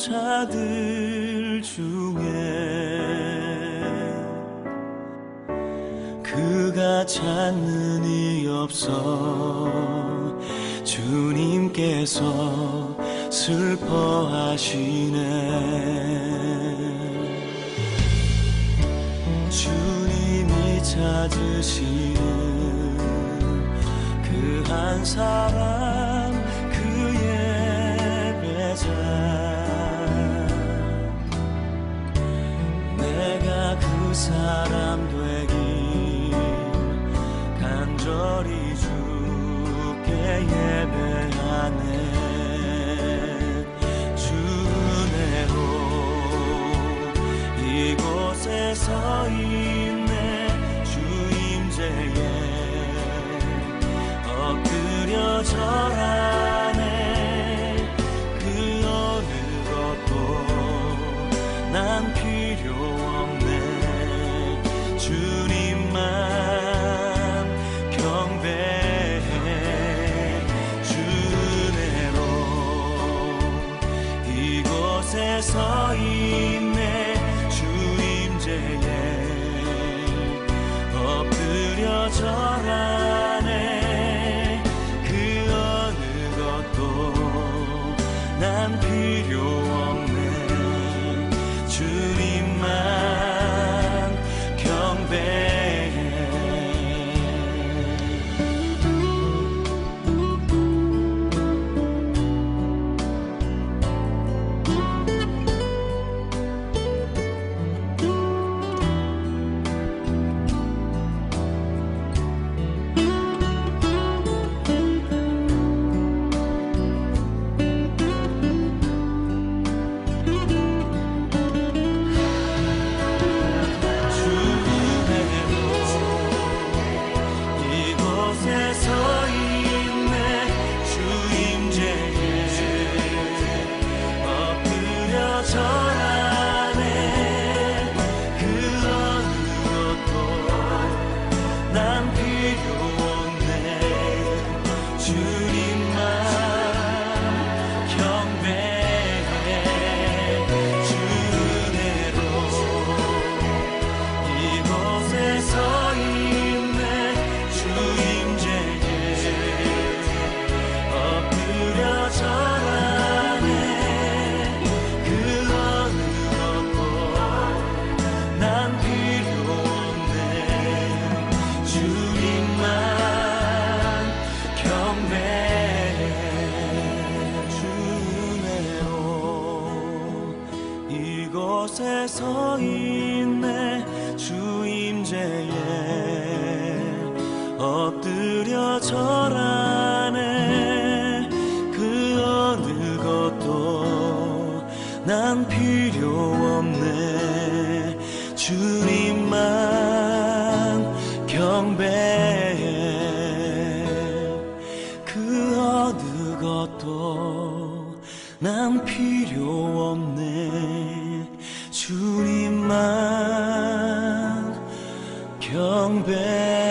자들 중에 그가 찾는 이 없어 주님께서 슬퍼하시네. 주님이 찾으시는 그 한 사람, 그 예배자, 내가 그 사람 되길 간절히 주께 예배하네. 주 은혜로 이곳에 서 있네. 주 임재에 엎드려 절하네. 그 어느 것도 난 필요 없네. 주님만 경배해. 주 은혜로 이곳에 서 있네. 주 임재에 엎드려 절하네. 난 필요 없네. 주님만 경배해. 이곳에 서 있네. 주 임재에 엎드려 절하네. 그 어느 것도 난 필요 없네. 주님만 경배해. 그 어느 것도 난 필요 없네. 주님만 경배해.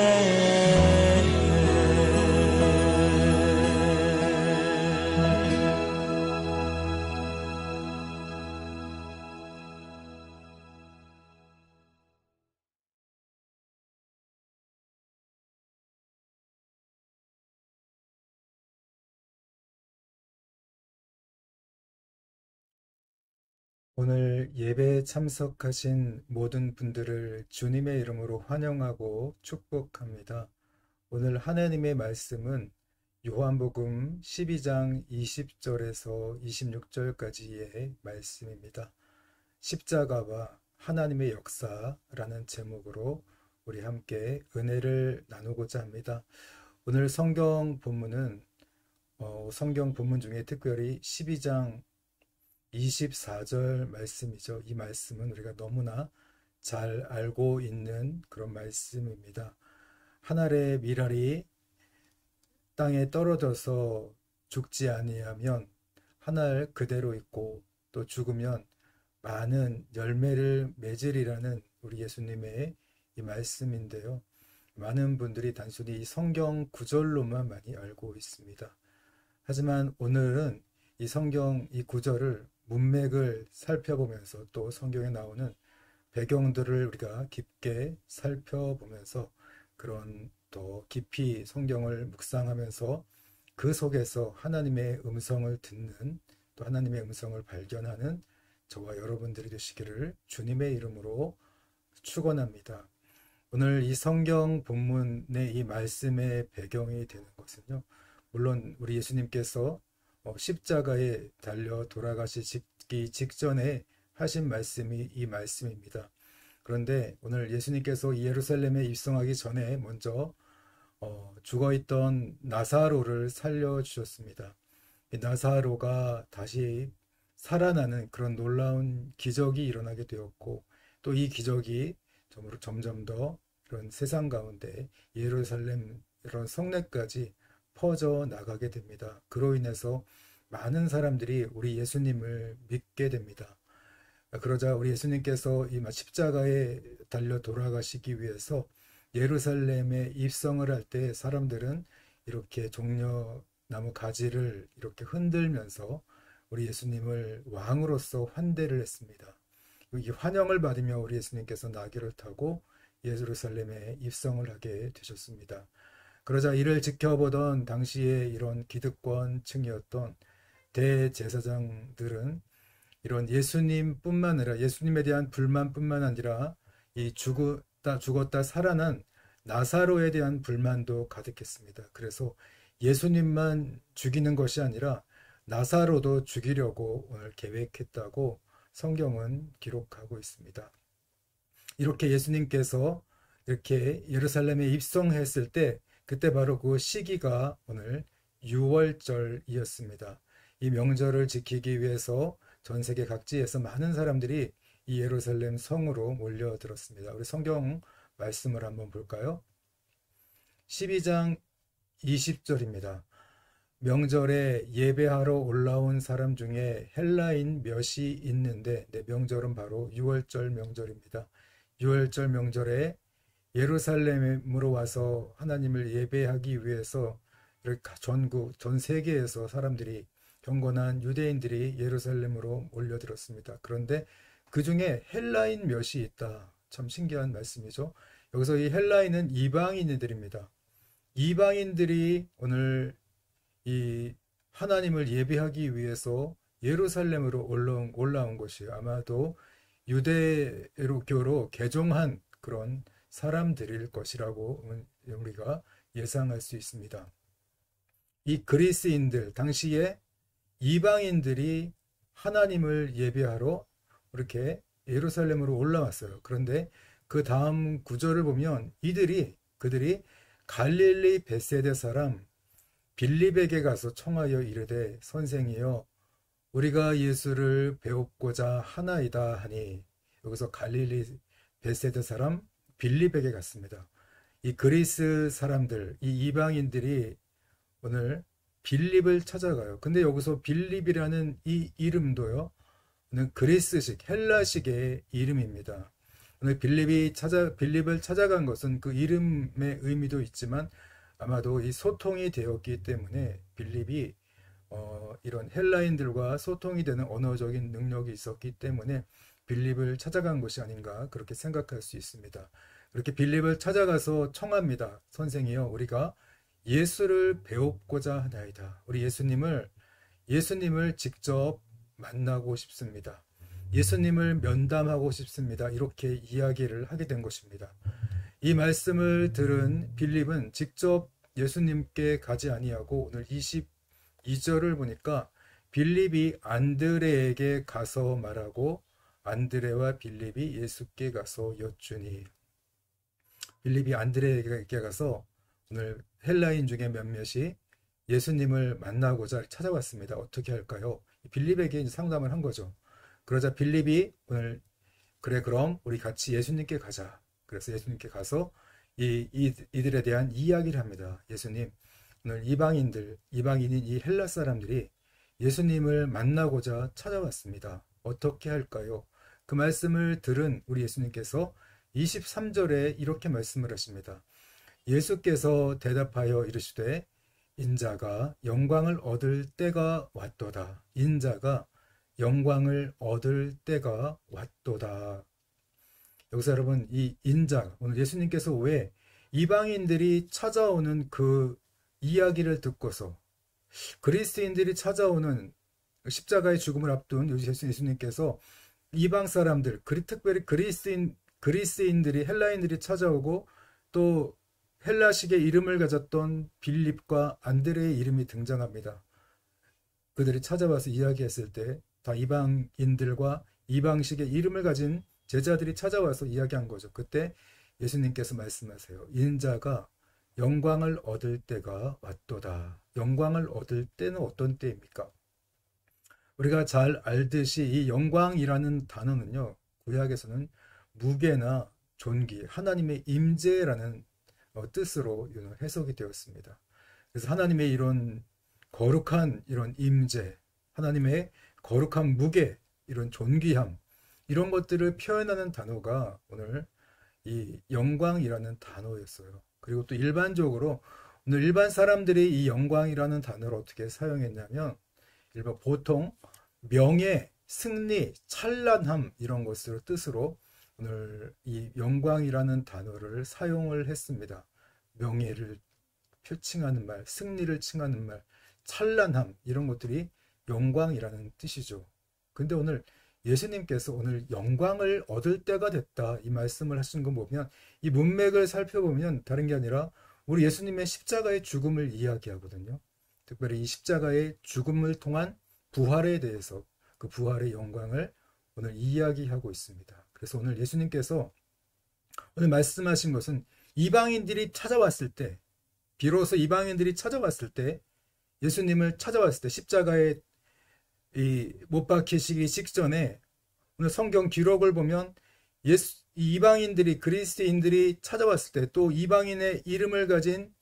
오늘 예배에 참석하신 모든 분들을 주님의 이름으로 환영하고 축복합니다. 오늘 하나님의 말씀은 요한복음 12장 20절에서 26절까지의 말씀입니다. 십자가와 하나님의 역사라는 제목으로 우리 함께 은혜를 나누고자 합니다. 오늘 성경 본문은 성경 본문 중에 특별히 12장 24절 말씀이죠. 이 말씀은 우리가 너무나 잘 알고 있는 그런 말씀입니다. 한 알의 밀알이 땅에 떨어져서 죽지 아니하면 한 알 그대로 있고 또 죽으면 많은 열매를 맺으리라는 우리 예수님의 이 말씀인데요. 많은 분들이 단순히 이 성경 구절로만 많이 알고 있습니다. 하지만 오늘은 이 성경 이 구절을 문맥을 살펴보면서 또 성경에 나오는 배경들을 우리가 깊게 살펴보면서 그런 더 깊이 성경을 묵상하면서 그 속에서 하나님의 음성을 듣는 또 하나님의 음성을 발견하는 저와 여러분들이 되시기를 주님의 이름으로 축원합니다. 오늘 이 성경 본문의 이 말씀의 배경이 되는 것은요. 물론 우리 예수님께서 십자가에 달려 돌아가시기 직전에 하신 말씀이 이 말씀입니다. 그런데 오늘 예수님께서 예루살렘에 입성하기 전에 먼저 죽어있던 나사로를 살려주셨습니다. 이 나사로가 다시 살아나는 그런 놀라운 기적이 일어나게 되었고 또 이 기적이 점점 더 이런 세상 가운데 예루살렘 이런 성내까지 퍼져 나가게 됩니다. 그로 인해서 많은 사람들이 우리 예수님을 믿게 됩니다. 그러자 우리 예수님께서 이 십자가에 달려 돌아가시기 위해서 예루살렘에 입성을 할 때 사람들은 이렇게 종려나무 가지를 이렇게 흔들면서 우리 예수님을 왕으로서 환대를 했습니다. 이 환영을 받으며 우리 예수님께서 나귀를 타고 예루살렘에 입성을 하게 되셨습니다. 그러자 이를 지켜보던 당시에 이런 기득권층이었던 대제사장들은 이런 예수님뿐만 아니라 예수님에 대한 불만뿐만 아니라 이 죽었다 살아난 나사로에 대한 불만도 가득했습니다. 그래서 예수님만 죽이는 것이 아니라 나사로도 죽이려고 오늘 계획했다고 성경은 기록하고 있습니다. 이렇게 예수님께서 이렇게 예루살렘에 입성했을 때 그때 바로 그 시기가 오늘 유월절이었습니다. 이 명절을 지키기 위해서 전 세계 각지에서 많은 사람들이 이 예루살렘 성으로 몰려들었습니다. 우리 성경 말씀을 한번 볼까요? 12장 20절입니다. 명절에 예배하러 올라온 사람 중에 헬라인 몇이 있는데 명절은 바로 유월절 명절입니다. 유월절 명절에 예루살렘으로 와서 하나님을 예배하기 위해서 전국 전 세계에서 사람들이 경건한 유대인들이 예루살렘으로 몰려들었습니다. 그런데 그 중에 헬라인 몇이 있다. 참 신기한 말씀이죠. 여기서 이 헬라인은 이방인들입니다. 이방인들이 오늘 이 하나님을 예배하기 위해서 예루살렘으로 올라온 것이 아마도 유대교로 개종한 그런 사람들일 것이라고 우리가 예상할 수 있습니다. 이 그리스인들, 당시에 이방인들이 하나님을 예배하러 이렇게 예루살렘으로 올라왔어요. 그런데 그 다음 구절을 보면 그들이 갈릴리 벳세다 사람 빌립에게 가서 청하여 이르되 선생이여 우리가 예수를 배웁고자 하나이다 하니 여기서 갈릴리 벳세다 사람 빌립에게 갔습니다. 이 그리스 사람들, 이 이방인들이 오늘 빌립을 찾아가요. 근데 여기서 빌립이라는 이 이름도요, 그리스식, 헬라식의 이름입니다. 오늘 빌립을 찾아간 것은 그 이름의 의미도 있지만 아마도 이 소통이 되었기 때문에 빌립이 이런 헬라인들과 소통이 되는 언어적인 능력이 있었기 때문에 빌립을 찾아간 것이 아닌가 그렇게 생각할 수 있습니다. 그렇게 빌립을 찾아가서 청합니다. 선생이여 우리가 예수를 배웁고자 하나이다. 우리 예수님을 직접 만나고 싶습니다. 예수님을 면담하고 싶습니다. 이렇게 이야기를 하게 된 것입니다. 이 말씀을 들은 빌립은 직접 예수님께 가지 아니하고 오늘 22절을 보니까 빌립이 안드레에게 가서 말하고 안드레와 빌립이 예수께 가서 여쭈니 빌립이 안드레에게 가서 오늘 헬라인 중에 몇몇이 예수님을 만나고자 찾아왔습니다. 어떻게 할까요? 빌립에게 상담을 한 거죠. 그러자 빌립이 오늘 그래 그럼 우리 같이 예수님께 가자. 그래서 예수님께 가서 이들에 대한 이야기를 합니다. 예수님, 오늘 이방인인 이 헬라 사람들이 예수님을 만나고자 찾아왔습니다. 어떻게 할까요? 그 말씀을 들은 우리 예수님께서 23절에 이렇게 말씀을 하십니다. 예수께서 대답하여 이르시되 인자가 영광을 얻을 때가 왔도다. 인자가 영광을 얻을 때가 왔도다. 여기서 여러분, 이 인자, 오늘 예수님께서 왜 이방인들이 찾아오는 그 이야기를 듣고서 그리스인들이 찾아오는 십자가의 죽음을 앞둔 예수님께서 이방 사람들, 특별히 그리스인들이, 헬라인들이 찾아오고 또 헬라식의 이름을 가졌던 빌립과 안드레의 이름이 등장합니다. 그들이 찾아와서 이야기했을 때 다 이방인들과 이방식의 이름을 가진 제자들이 찾아와서 이야기한 거죠. 그때 예수님께서 말씀하세요. 인자가 영광을 얻을 때가 왔도다. 영광을 얻을 때는 어떤 때입니까? 우리가 잘 알듯이 이 영광이라는 단어는요, 구약에서는 무게나 존귀, 하나님의 임재라는 뜻으로 해석이 되었습니다. 그래서 하나님의 이런 거룩한 이런 임재, 하나님의 거룩한 무게, 이런 존귀함, 이런 것들을 표현하는 단어가 오늘 이 영광이라는 단어였어요. 그리고 또 일반적으로 오늘 일반 사람들이 이 영광이라는 단어를 어떻게 사용했냐면 보통 명예, 승리, 찬란함 이런 것을 뜻으로 오늘 이 영광이라는 단어를 사용을 했습니다. 명예를 표칭하는 말, 승리를 칭하는 말, 찬란함 이런 것들이 영광이라는 뜻이죠. 근데 오늘 예수님께서 오늘 영광을 얻을 때가 됐다 이 말씀을 하신 거 보면 이 문맥을 살펴보면 다른 게 아니라 우리 예수님의 십자가의 죽음을 이야기하거든요. 특별히 이 십자가의 죽음을 통한 부활에 대해서 그 부활의 영광을 오늘 이야기하고 있습니다. 그래서 오늘 예수님께서 오늘 말씀하신 것은 이방인들이 찾아왔을 때, 비로소 이방인들이 찾아왔을 때, 예수님을 찾아왔을 때 십자가에 못 박히시기 직전에 오늘 성경 기록을 보면 이방인들이 그리스인들이 찾아왔을 때 또 이방인의 이름을 가진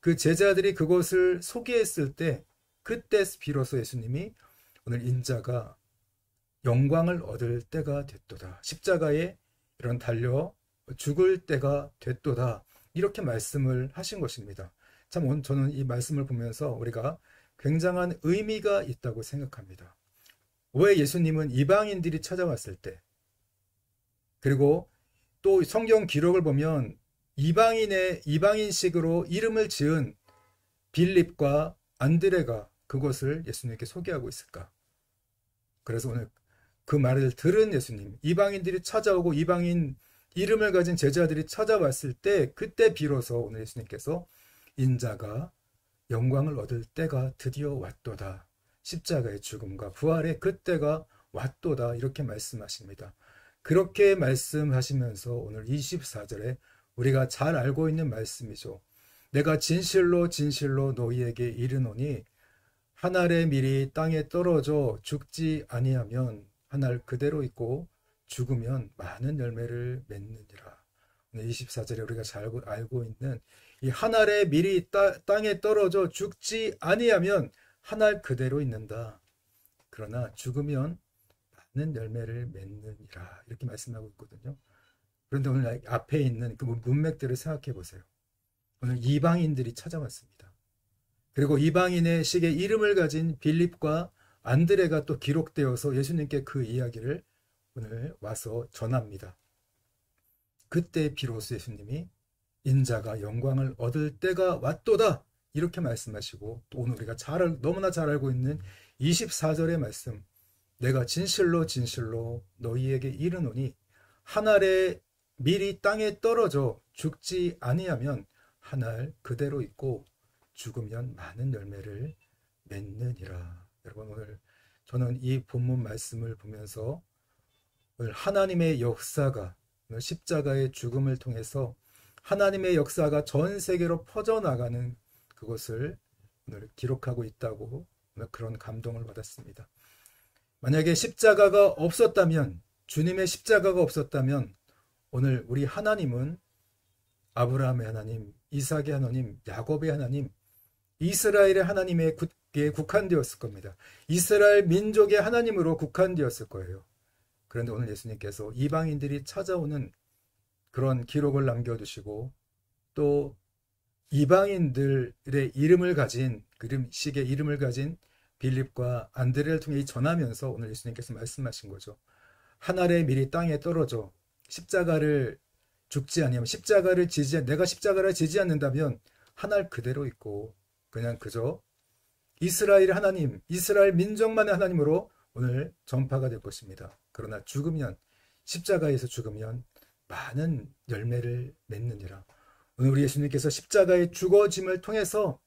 그 제자들이 그것을 소개했을 때 그때 비로소 예수님이 오늘 인자가 영광을 얻을 때가 됐도다. 십자가에 이런 달려 죽을 때가 됐도다. 이렇게 말씀을 하신 것입니다. 참 오늘 저는 이 말씀을 보면서 우리가 굉장한 의미가 있다고 생각합니다. 왜 예수님은 이방인들이 찾아왔을 때 그리고 또 성경 기록을 보면 이방인식으로 이름을 지은 빌립과 안드레가 그것을 예수님께 소개하고 있을까? 그래서 오늘 그 말을 들은 예수님, 이방인들이 찾아오고 이방인 이름을 가진 제자들이 찾아왔을 때 그때 비로소 오늘 예수님께서 인자가 영광을 얻을 때가 드디어 왔도다. 십자가의 죽음과 부활의 그때가 왔도다. 이렇게 말씀하십니다. 그렇게 말씀하시면서 오늘 24절에 우리가 잘 알고 있는 말씀이죠. 내가 진실로 진실로 너희에게 이르노니 한 알의 밀이 땅에 떨어져 죽지 아니하면 한 알 그대로 있고 죽으면 많은 열매를 맺느니라. 오늘 24절에 우리가 잘 알고 있는 이 한 알의 밀이 땅에 떨어져 죽지 아니하면 한 알 그대로 있는다. 그러나 죽으면 많은 열매를 맺느니라. 이렇게 말씀하고 있거든요. 그런데 오늘 앞에 있는 그 문맥들을 생각해 보세요. 오늘 이방인들이 찾아왔습니다. 그리고 이방인의 식의 이름을 가진 빌립과 안드레가 또 기록되어서 예수님께 그 이야기를 오늘 와서 전합니다. 그때 비로소 예수님이 인자가 영광을 얻을 때가 왔도다. 이렇게 말씀하시고 또 오늘 우리가 너무나 잘 알고 있는 24절의 말씀 내가 진실로 진실로 너희에게 이르노니 한 알의 밀이 땅에 떨어져 죽지 아니하면 한 알 그대로 있고 죽으면 많은 열매를 맺느니라. 여러분 오늘 저는 이 본문 말씀을 보면서 오늘 하나님의 역사가 십자가의 죽음을 통해서 하나님의 역사가 전 세계로 퍼져나가는 그것을 오늘 기록하고 있다고 그런 감동을 받았습니다. 만약에 십자가가 없었다면 주님의 십자가가 없었다면 오늘 우리 하나님은 아브라함의 하나님, 이삭의 하나님, 야곱의 하나님, 이스라엘의 하나님에 국한되었을 겁니다. 이스라엘 민족의 하나님으로 국한되었을 거예요. 그런데 오늘 예수님께서 이방인들이 찾아오는 그런 기록을 남겨두시고 또 이방인들의 이름을 가진 식의 이름을 가진 빌립과 안드레를 통해 전하면서 오늘 예수님께서 말씀하신 거죠. 한 알의 밀이 땅에 떨어져 십자가를 죽지 아니하면 내가 십자가를 지지 않는다면 한 알 그대로 있고 그냥 그저 이스라엘 하나님, 이스라엘 민족만의 하나님으로 오늘 전파가 될 것입니다. 그러나 십자가에서 죽으면 많은 열매를 맺느니라. 오늘 우리 예수님께서 십자가의 죽어짐을 통해서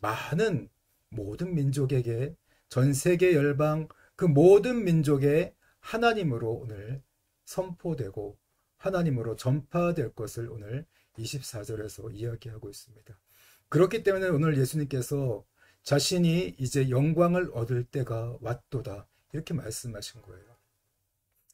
많은 모든 민족에게 전 세계 열방 그 모든 민족의 하나님으로 오늘 선포되고 하나님으로 전파될 것을 오늘 24절에서 이야기하고 있습니다. 그렇기 때문에 오늘 예수님께서 자신이 이제 영광을 얻을 때가 왔도다 이렇게 말씀하신 거예요.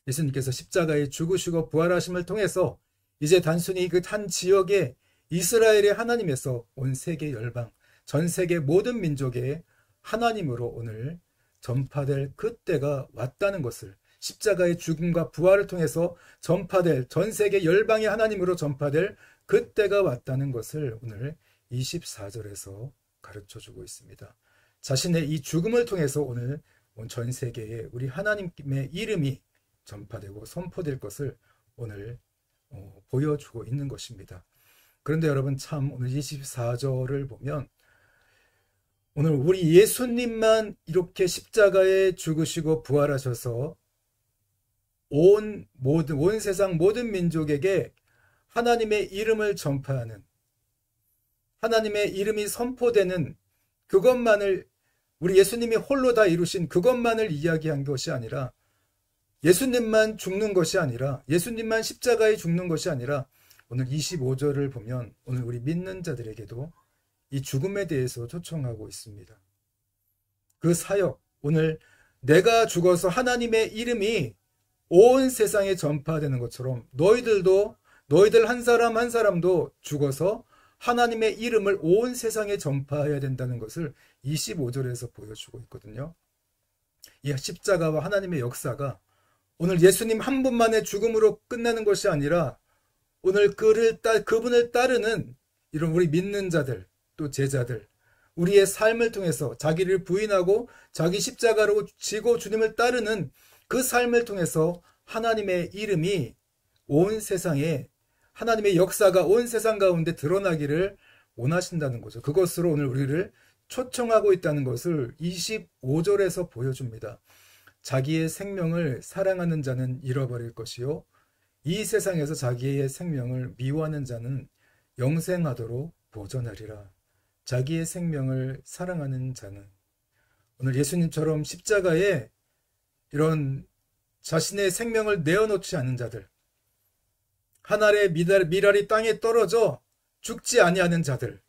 예수님께서 십자가에 죽으시고 부활하심을 통해서 이제 단순히 그 한 지역의 이스라엘의 하나님에서 온 세계 열방, 전 세계 모든 민족의 하나님으로 오늘 전파될 그때가 왔다는 것을 십자가의 죽음과 부활을 통해서 전파될 전 세계 열방의 하나님으로 전파될 그때가 왔다는 것을 오늘 24절에서 가르쳐주고 있습니다. 자신의 이 죽음을 통해서 오늘 전 세계에 우리 하나님의 이름이 전파되고 선포될 것을 오늘 보여주고 있는 것입니다. 그런데 여러분 참 오늘 24절을 보면 오늘 우리 예수님만 이렇게 십자가에 죽으시고 부활하셔서 온 세상 모든 민족에게 하나님의 이름을 전파하는 하나님의 이름이 선포되는 그것만을 우리 예수님이 홀로 다 이루신 그것만을 이야기한 것이 아니라 예수님만 죽는 것이 아니라 예수님만 십자가에 죽는 것이 아니라 오늘 25절을 보면 오늘 우리 믿는 자들에게도 이 죽음에 대해서 초청하고 있습니다. 그 사역 오늘 내가 죽어서 하나님의 이름이 온 세상에 전파되는 것처럼 너희들 한 사람 한 사람도 죽어서 하나님의 이름을 온 세상에 전파해야 된다는 것을 25절에서 보여주고 있거든요. 이 십자가와 하나님의 역사가 오늘 예수님 한 분만의 죽음으로 끝나는 것이 아니라 오늘 그분을 따르는 이런 우리 믿는 자들 또 제자들 우리의 삶을 통해서 자기를 부인하고 자기 십자가로 지고 주님을 따르는 그 삶을 통해서 하나님의 이름이 온 세상에 하나님의 역사가 온 세상 가운데 드러나기를 원하신다는 거죠. 그것으로 오늘 우리를 초청하고 있다는 것을 25절에서 보여줍니다. 자기의 생명을 사랑하는 자는 잃어버릴 것이요 이 세상에서 자기의 생명을 미워하는 자는 영생하도록 보존하리라. 자기의 생명을 사랑하는 자는 오늘 예수님처럼 십자가에 이런 자신의 생명을 내어놓지 않는 자들 한 알의 밀알이 땅에 떨어져 죽지 아니하는 자들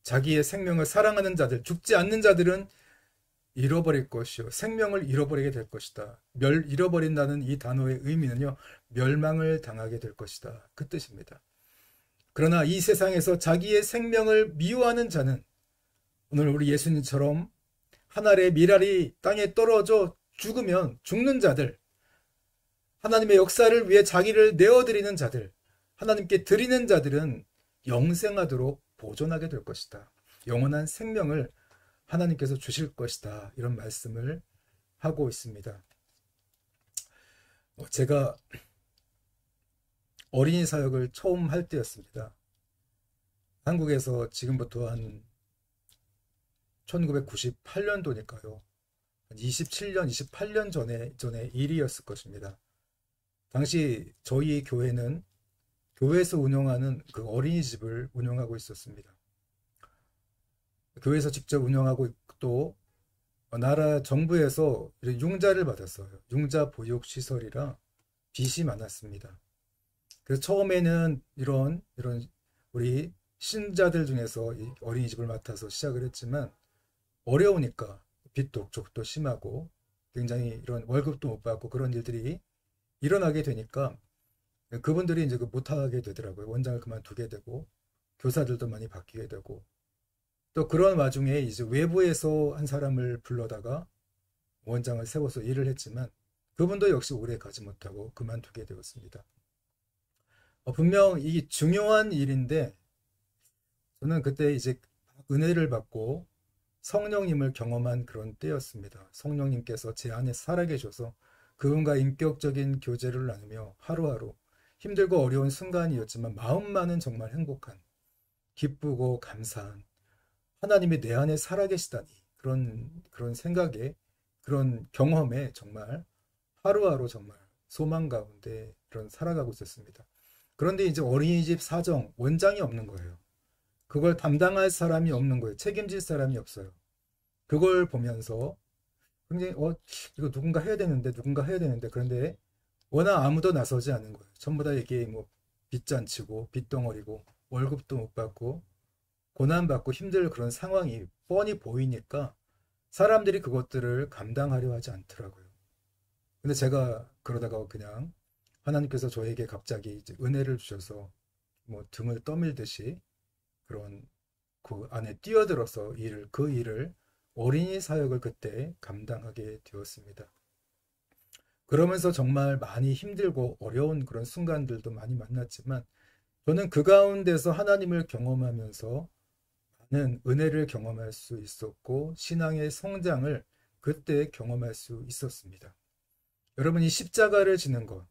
자기의 생명을 사랑하는 자들 죽지 않는 자들은 잃어버릴 것이요 생명을 잃어버리게 될 것이다. 잃어버린다는 이 단어의 의미는요 멸망을 당하게 될 것이다 그 뜻입니다. 그러나 이 세상에서 자기의 생명을 미워하는 자는 오늘 우리 예수님처럼 한 알의 밀알이 땅에 떨어져 죽으면 죽는 자들 하나님의 역사를 위해 자기를 내어드리는 자들 하나님께 드리는 자들은 영생하도록 보존하게 될 것이다. 영원한 생명을 하나님께서 주실 것이다. 이런 말씀을 하고 있습니다. 제가 어린이 사역을 처음 할 때였습니다. 한국에서 지금부터 한 1998년도니까요. 27년, 28년 전에 일이었을 것입니다. 당시 저희 교회는 교회에서 운영하는 그 어린이집을 운영하고 있었습니다. 교회에서 직접 운영하고 또 나라 정부에서 융자를 받았어요. 융자 보육 시설이라 빚이 많았습니다. 그래서 처음에는 이런 우리 신자들 중에서 이 어린이집을 맡아서 시작을 했지만 어려우니까 빚도 쪽도 심하고 굉장히 이런 월급도 못 받고 그런 일들이 일어나게 되니까 그분들이 이제 못하게 되더라고요. 원장을 그만두게 되고 교사들도 많이 바뀌게 되고 또 그런 와중에 이제 외부에서 한 사람을 불러다가 원장을 세워서 일을 했지만 그분도 역시 오래 가지 못하고 그만두게 되었습니다. 분명 이게 중요한 일인데 저는 그때 이제 은혜를 받고 성령님을 경험한 그런 때였습니다. 성령님께서 제 안에 살아계셔서 그분과 인격적인 교제를 나누며 하루하루 힘들고 어려운 순간이었지만 마음만은 정말 행복한, 기쁘고 감사한, 하나님이 내 안에 살아계시다니 그런 생각에, 그런 경험에 정말 하루하루 정말 소망 가운데 그런 살아가고 있었습니다. 그런데 이제 어린이집 사정, 원장이 없는 거예요. 그걸 담당할 사람이 없는 거예요. 책임질 사람이 없어요. 그걸 보면서 굉장히 이거 누군가 해야 되는데 그런데 워낙 아무도 나서지 않는 거예요. 전부 다 이게 뭐 빚잔치고 빚덩어리고 월급도 못 받고 고난받고 힘들 그런 상황이 뻔히 보이니까 사람들이 그것들을 감당하려 하지 않더라고요. 근데 제가 그러다가 그냥 하나님께서 저에게 갑자기 이제 은혜를 주셔서 뭐 등을 떠밀듯이 그런 그 안에 뛰어들어서 그 일을 어린이 사역을 그때 감당하게 되었습니다. 그러면서 정말 많이 힘들고 어려운 그런 순간들도 많이 만났지만 저는 그 가운데서 하나님을 경험하면서 많은 은혜를 경험할 수 있었고 신앙의 성장을 그때 경험할 수 있었습니다. 여러분이 십자가를 지는 것,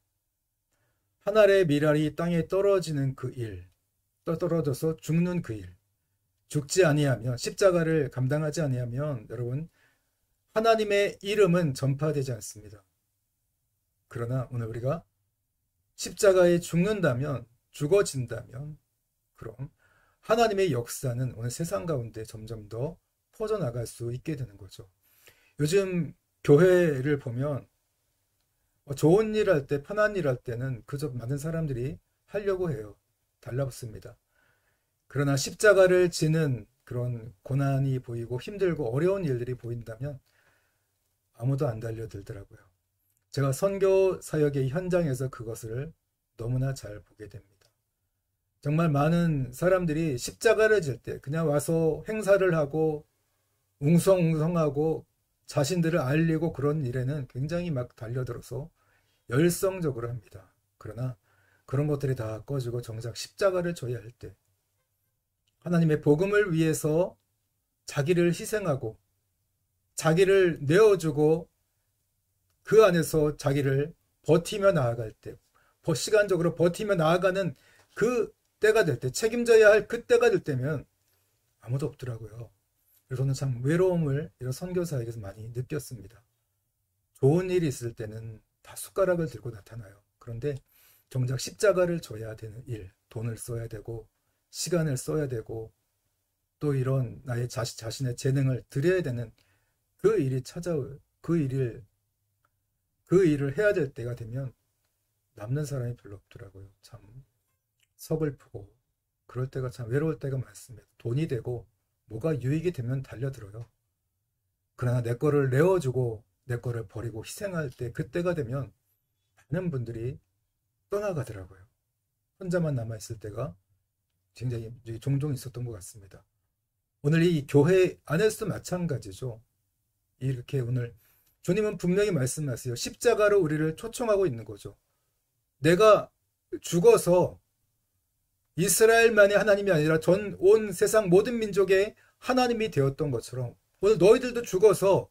한 알의 밀알이 땅에 떨어지는 그 일, 떨어져서 죽는 그 일, 죽지 아니하면 십자가를 감당하지 아니하면 여러분 하나님의 이름은 전파되지 않습니다. 그러나 오늘 우리가 십자가에 죽는다면, 죽어진다면 그럼 하나님의 역사는 오늘 세상 가운데 점점 더 퍼져나갈 수 있게 되는 거죠. 요즘 교회를 보면 좋은 일 할 때, 편한 일 할 때는 그저 많은 사람들이 하려고 해요. 달라붙습니다. 그러나 십자가를 지는 그런 고난이 보이고 힘들고 어려운 일들이 보인다면 아무도 안 달려들더라고요. 제가 선교 사역의 현장에서 그것을 너무나 잘 보게 됩니다. 정말 많은 사람들이 십자가를 질 때 그냥 와서 행사를 하고 웅성웅성하고 자신들을 알리고 그런 일에는 굉장히 막 달려들어서 열성적으로 합니다. 그러나 그런 것들이 다 꺼지고 정작 십자가를 져야 할 때 하나님의 복음을 위해서 자기를 희생하고 자기를 내어주고 그 안에서 자기를 버티며 나아갈 때, 시간적으로 버티며 나아가는 그 때가 될 때, 책임져야 할 그 때가 될 때면 아무도 없더라고요. 그래서 저는 참 외로움을 이런 선교사에게서 많이 느꼈습니다. 좋은 일이 있을 때는 다 숟가락을 들고 나타나요. 그런데 정작 십자가를 져야 되는 일, 돈을 써야 되고 시간을 써야 되고 또 이런 나의 자신의 재능을 드려야 되는 그 일이 그 일을 해야 될 때가 되면 남는 사람이 별로 없더라고요. 참 서글프고 그럴 때가 참 외로울 때가 많습니다. 돈이 되고 뭐가 유익이 되면 달려들어요. 그러나 내 거를 내어주고 내 거를 버리고 희생할 때 그때가 되면 많은 분들이 떠나가더라고요. 혼자만 남아있을 때가 굉장히 종종 있었던 것 같습니다. 오늘 이 교회 안에서도 마찬가지죠. 이렇게 오늘 주님은 분명히 말씀하세요. 십자가로 우리를 초청하고 있는 거죠. 내가 죽어서 이스라엘만의 하나님이 아니라 온 세상 모든 민족의 하나님이 되었던 것처럼 오늘 너희들도 죽어서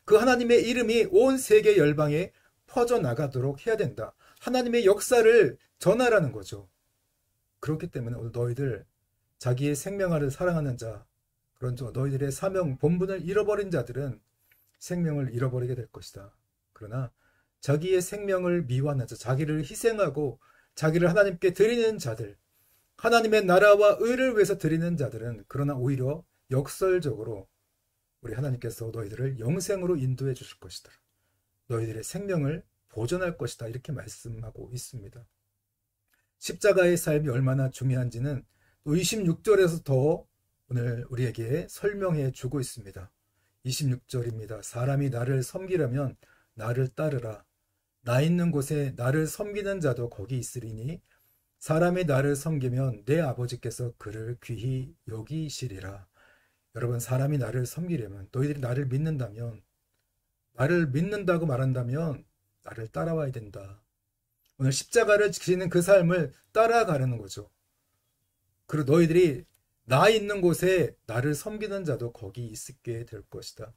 그 하나님의 이름이 온 세계 열방에 퍼져나가도록 해야 된다. 하나님의 역사를 전하라는 거죠. 그렇기 때문에 오늘 너희들 자기의 생명을 사랑하는 자, 그런 너희들의 사명, 본분을 잃어버린 자들은 생명을 잃어버리게 될 것이다. 그러나 자기의 생명을 미워하는 자, 자기를 희생하고 자기를 하나님께 드리는 자들, 하나님의 나라와 의를 위해서 드리는 자들은 그러나 오히려 역설적으로 우리 하나님께서 너희들을 영생으로 인도해 주실 것이다. 너희들의 생명을 보존할 것이다. 이렇게 말씀하고 있습니다. 십자가의 삶이 얼마나 중요한지는 26절에서 더 오늘 우리에게 설명해 주고 있습니다. 26절입니다. 사람이 나를 섬기려면 나를 따르라. 나 있는 곳에 나를 섬기는 자도 거기 있으리니 사람이 나를 섬기면 내 아버지께서 그를 귀히 여기시리라. 여러분, 사람이 나를 섬기려면, 너희들이 나를 믿는다면, 나를 믿는다고 말한다면 나를 따라와야 된다. 오늘 십자가를 지키는 그 삶을 따라가려는 거죠. 그리고 너희들이 나 있는 곳에 나를 섬기는 자도 거기 있게 될 것이다.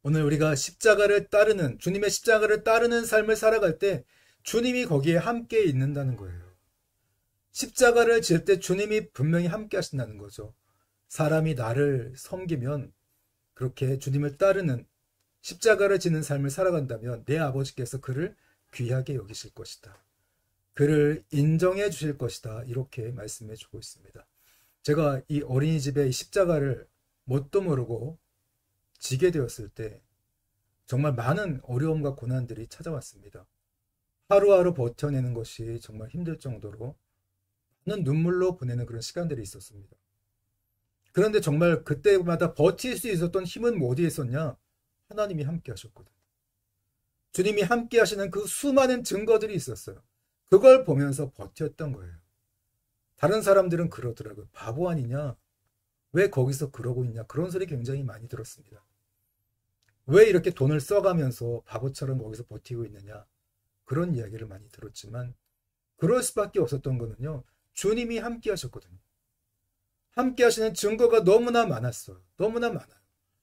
오늘 우리가 십자가를 따르는, 주님의 십자가를 따르는 삶을 살아갈 때 주님이 거기에 함께 있는다는 거예요. 십자가를 질 때 주님이 분명히 함께 하신다는 거죠. 사람이 나를 섬기면, 그렇게 주님을 따르는, 십자가를 지는 삶을 살아간다면 내 아버지께서 그를 귀하게 여기실 것이다. 그를 인정해 주실 것이다. 이렇게 말씀해 주고 있습니다. 제가 이 어린이집에 십자가를 뭣도 모르고 지게 되었을 때 정말 많은 어려움과 고난들이 찾아왔습니다. 하루하루 버텨내는 것이 정말 힘들 정도로 많은 눈물로 보내는 그런 시간들이 있었습니다. 그런데 정말 그때마다 버틸 수 있었던 힘은 어디에 있었냐? 하나님이 함께 하셨거든요. 주님이 함께 하시는 그 수많은 증거들이 있었어요. 그걸 보면서 버텼던 거예요. 다른 사람들은 그러더라고요. 바보 아니냐? 왜 거기서 그러고 있냐? 그런 소리 굉장히 많이 들었습니다. 왜 이렇게 돈을 써가면서 바보처럼 거기서 버티고 있느냐? 그런 이야기를 많이 들었지만 그럴 수밖에 없었던 거는요. 주님이 함께 하셨거든요. 함께 하시는 증거가 너무나 많았어요. 너무나 많아요.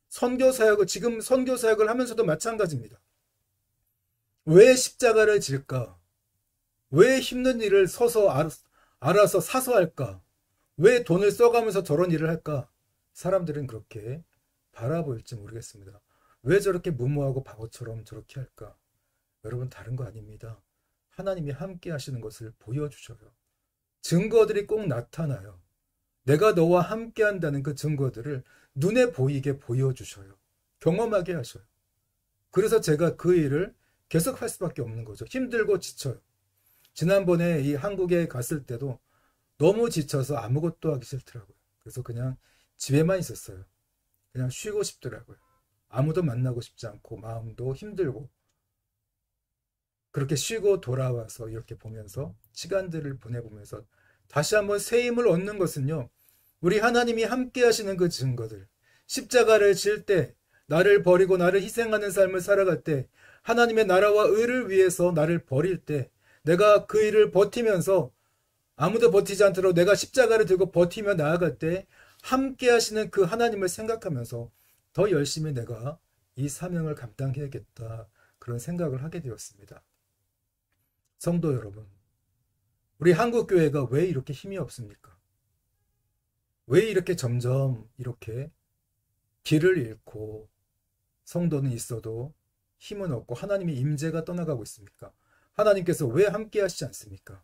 선교사역을, 지금 선교사역을 하면서도 마찬가지입니다. 왜 십자가를 질까? 왜 힘든 일을 서서 알아서 사서 할까? 왜 돈을 써가면서 저런 일을 할까? 사람들은 그렇게 바라보일지 모르겠습니다. 왜 저렇게 무모하고 바보처럼 저렇게 할까? 여러분, 다른 거 아닙니다. 하나님이 함께 하시는 것을 보여주셔요. 증거들이 꼭 나타나요. 내가 너와 함께 한다는 그 증거들을 눈에 보이게 보여주셔요. 경험하게 하셔요. 그래서 제가 그 일을 계속 할 수밖에 없는 거죠. 힘들고 지쳐요. 지난번에 이 한국에 갔을 때도 너무 지쳐서 아무것도 하기 싫더라고요. 그래서 그냥 집에만 있었어요. 그냥 쉬고 싶더라고요. 아무도 만나고 싶지 않고 마음도 힘들고 그렇게 쉬고 돌아와서 이렇게 보면서 시간들을 보내보면서 다시 한번 새 힘을 얻는 것은요. 우리 하나님이 함께 하시는 그 증거들, 십자가를 질 때, 나를 버리고 나를 희생하는 삶을 살아갈 때, 하나님의 나라와 의를 위해서 나를 버릴 때, 내가 그 일을 버티면서 아무도 버티지 않도록 내가 십자가를 들고 버티며 나아갈 때 함께 하시는 그 하나님을 생각하면서 더 열심히 내가 이 사명을 감당해야겠다. 그런 생각을 하게 되었습니다. 성도 여러분, 우리 한국교회가 왜 이렇게 힘이 없습니까? 왜 이렇게 점점 이렇게 길을 잃고 성도는 있어도 힘은 없고 하나님의 임재가 떠나가고 있습니까? 하나님께서 왜 함께 하시지 않습니까?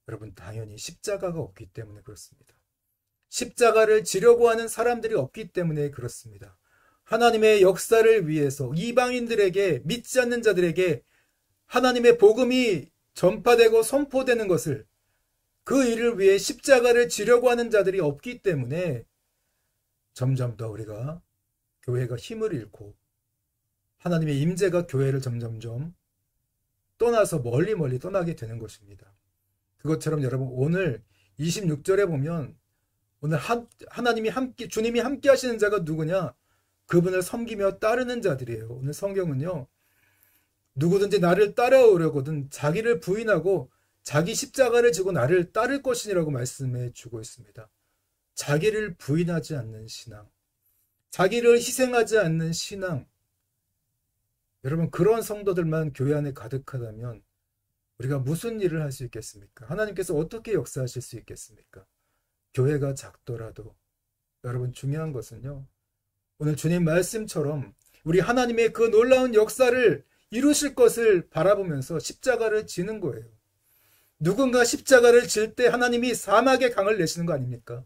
여러분, 당연히 십자가가 없기 때문에 그렇습니다. 십자가를 지려고 하는 사람들이 없기 때문에 그렇습니다. 하나님의 역사를 위해서 이방인들에게, 믿지 않는 자들에게 하나님의 복음이 전파되고 선포되는 것을, 그 일을 위해 십자가를 지려고 하는 자들이 없기 때문에 점점 더 우리가 교회가 힘을 잃고 하나님의 임재가 교회를 점점점 떠나서 멀리 떠나게 되는 것입니다. 그것처럼 여러분, 오늘 26절에 보면 오늘 하나님이 함께, 주님이 함께 하시는 자가 누구냐? 그분을 섬기며 따르는 자들이에요. 오늘 성경은요, 누구든지 나를 따라오려거든 자기를 부인하고 자기 십자가를 지고 나를 따를 것이니라고 말씀해 주고 있습니다. 자기를 부인하지 않는 신앙, 자기를 희생하지 않는 신앙. 여러분, 그런 성도들만 교회 안에 가득하다면 우리가 무슨 일을 할 수 있겠습니까? 하나님께서 어떻게 역사하실 수 있겠습니까? 교회가 작더라도 여러분, 중요한 것은요, 오늘 주님 말씀처럼 우리 하나님의 그 놀라운 역사를 이루실 것을 바라보면서 십자가를 지는 거예요. 누군가 십자가를 질 때 하나님이 사막의 강을 내시는 거 아닙니까?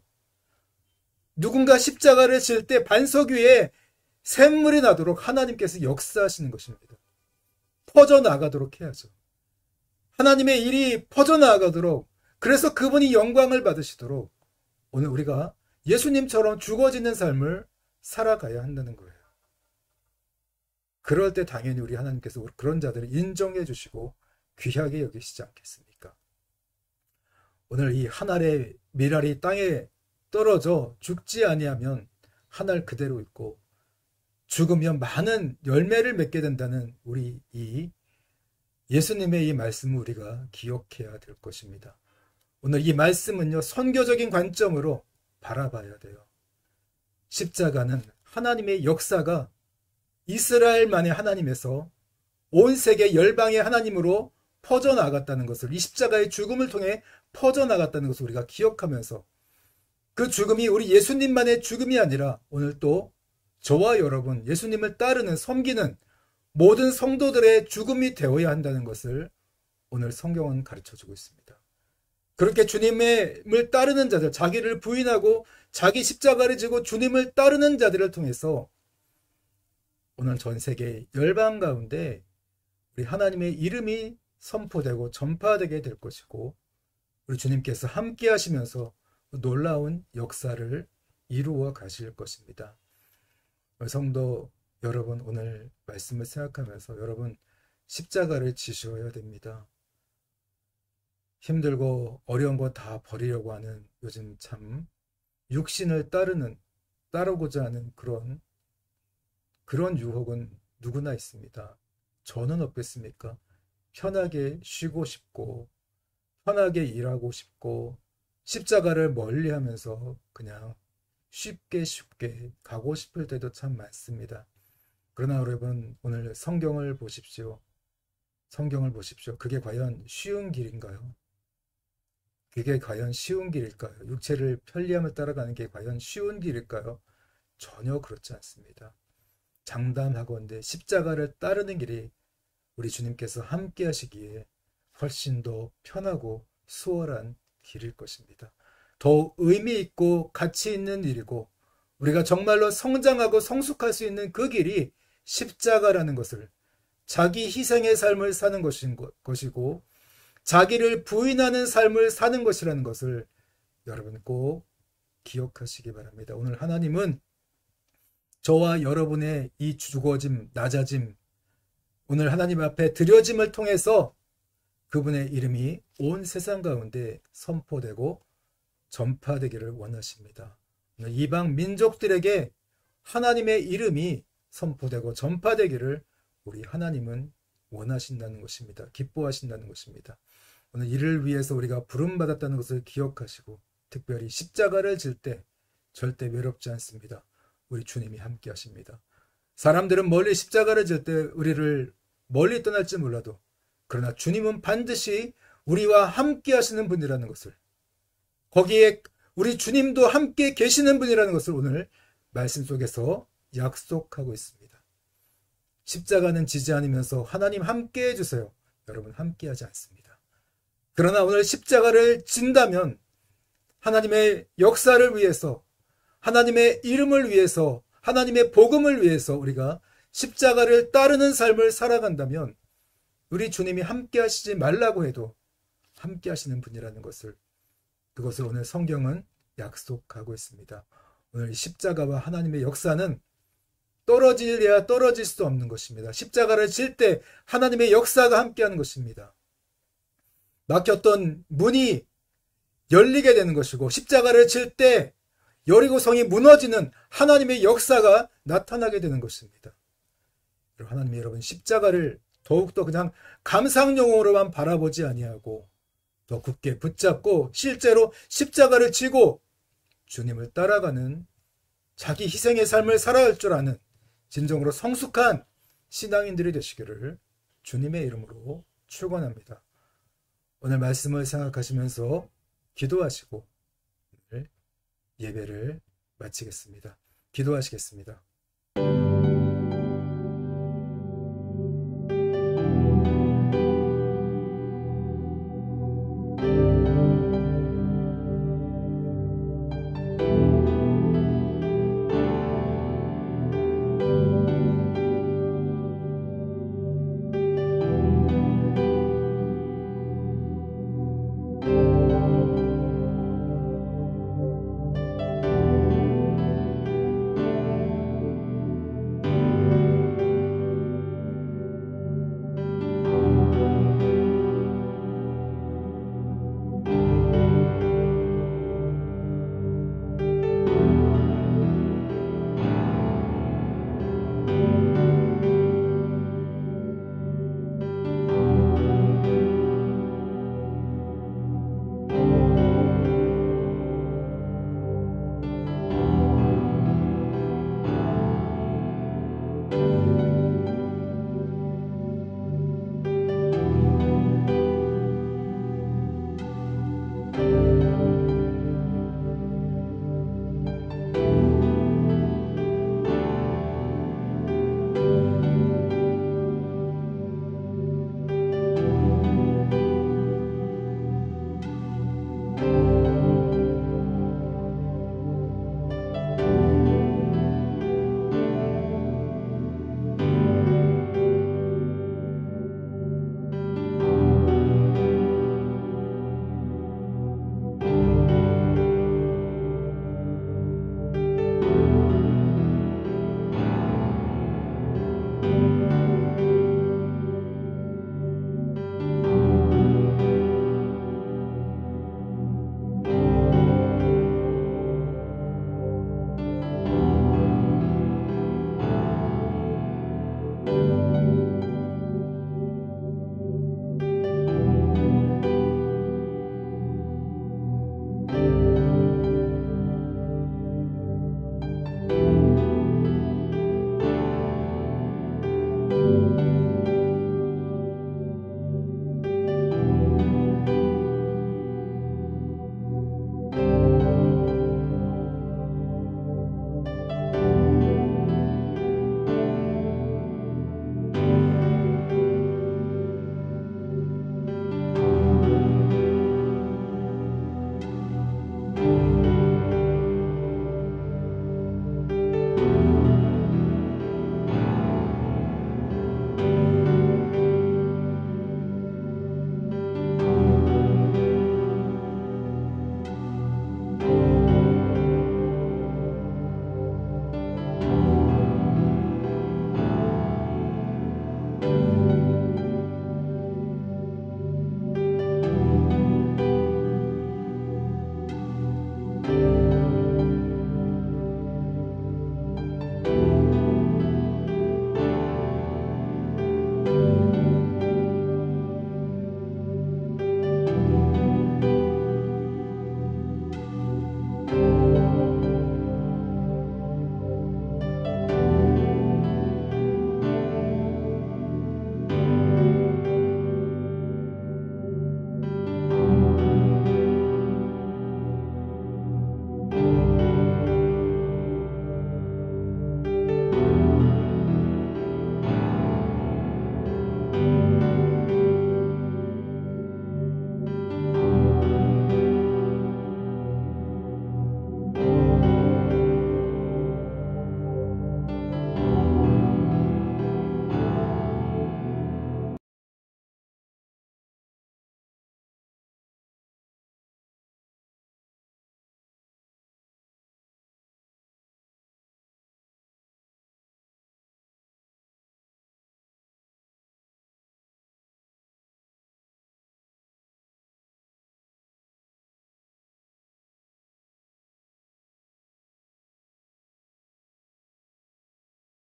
누군가 십자가를 질 때 반석 위에 샘물이 나도록 하나님께서 역사하시는 것입니다. 퍼져나가도록 해야죠. 하나님의 일이 퍼져나가도록, 그래서 그분이 영광을 받으시도록 오늘 우리가 예수님처럼 죽어지는 삶을 살아가야 한다는 거예요. 그럴 때 당연히 우리 하나님께서 그런 자들을 인정해 주시고 귀하게 여기시지 않겠습니까? 오늘 이 한 알의 밀알이 땅에 떨어져 죽지 아니하면 한 알 그대로 있고 죽으면 많은 열매를 맺게 된다는 우리 이 예수님의 이 말씀을 우리가 기억해야 될 것입니다. 오늘 이 말씀은요, 선교적인 관점으로 바라봐야 돼요. 십자가는 하나님의 역사가 이스라엘만의 하나님에서 온 세계 열방의 하나님으로 퍼져나갔다는 것을, 이 십자가의 죽음을 통해 퍼져나갔다는 것을 우리가 기억하면서 그 죽음이 우리 예수님만의 죽음이 아니라 오늘 또 저와 여러분, 예수님을 따르는, 섬기는 모든 성도들의 죽음이 되어야 한다는 것을 오늘 성경은 가르쳐주고 있습니다. 그렇게 주님을 따르는 자들, 자기를 부인하고 자기 십자가를 지고 주님을 따르는 자들을 통해서 오늘 전 세계 열방 가운데 우리 하나님의 이름이 선포되고 전파되게 될 것이고, 우리 주님께서 함께 하시면서 놀라운 역사를 이루어 가실 것입니다. 성도 여러분, 오늘 말씀을 생각하면서 여러분 십자가를 지셔야 됩니다. 힘들고 어려운 거 다 버리려고 하는, 요즘 참 육신을 따르고자 하는 그런 유혹은 누구나 있습니다. 저는 어떻습니까? 편하게 쉬고 싶고 편하게 일하고 싶고 십자가를 멀리하면서 그냥 쉽게 가고 싶을 때도 참 많습니다. 그러나 여러분, 오늘 성경을 보십시오. 성경을 보십시오. 그게 과연 쉬운 길인가요? 그게 과연 쉬운 길일까요? 육체를 편리함을 따라가는 게 과연 쉬운 길일까요? 전혀 그렇지 않습니다. 장담하건대 십자가를 따르는 길이 우리 주님께서 함께 하시기에 훨씬 더 편하고 수월한 길일 것입니다. 더 의미 있고 가치 있는 일이고 우리가 정말로 성장하고 성숙할 수 있는 그 길이 십자가라는 것을, 자기 희생의 삶을 사는 것이고 자기를 부인하는 삶을 사는 것이라는 것을 여러분 꼭 기억하시기 바랍니다. 오늘 하나님은 저와 여러분의 이 죽어짐, 낮아짐, 오늘 하나님 앞에 드려짐을 통해서 그분의 이름이 온 세상 가운데 선포되고 전파되기를 원하십니다. 이방 민족들에게 하나님의 이름이 선포되고 전파되기를 우리 하나님은 원하신다는 것입니다. 기뻐하신다는 것입니다. 오늘 이를 위해서 우리가 부름받았다는 것을 기억하시고, 특별히 십자가를 질 때 절대 외롭지 않습니다. 우리 주님이 함께 하십니다. 사람들은 멀리 십자가를 질 때 우리를 멀리 떠날지 몰라도, 그러나 주님은 반드시 우리와 함께 하시는 분이라는 것을, 거기에 우리 주님도 함께 계시는 분이라는 것을 오늘 말씀 속에서 약속하고 있습니다. 십자가는 지지 않으면서 하나님 함께 해주세요. 여러분 함께 하지 않습니다. 그러나 오늘 십자가를 진다면 하나님의 역사를 위해서, 하나님의 이름을 위해서, 하나님의 복음을 위해서 우리가 십자가를 따르는 삶을 살아간다면 우리 주님이 함께 하시지 말라고 해도 함께 하시는 분이라는 것을, 그것을 오늘 성경은 약속하고 있습니다. 오늘 십자가와 하나님의 역사는 떨어질래야 떨어질 수 없는 것입니다. 십자가를 질 때 하나님의 역사가 함께하는 것입니다. 막혔던 문이 열리게 되는 것이고, 십자가를 질 때 여리고성이 무너지는 하나님의 역사가 나타나게 되는 것입니다. 하나님이 여러분 십자가를 더욱더 그냥 감상용으로만 바라보지 아니하고 더 굳게 붙잡고 실제로 십자가를 지고 주님을 따라가는 자기 희생의 삶을 살아야 할 줄 아는 진정으로 성숙한 신앙인들이 되시기를 주님의 이름으로 축원합니다. 오늘 말씀을 생각하시면서 기도하시고 오늘 예배를 마치겠습니다. 기도하시겠습니다.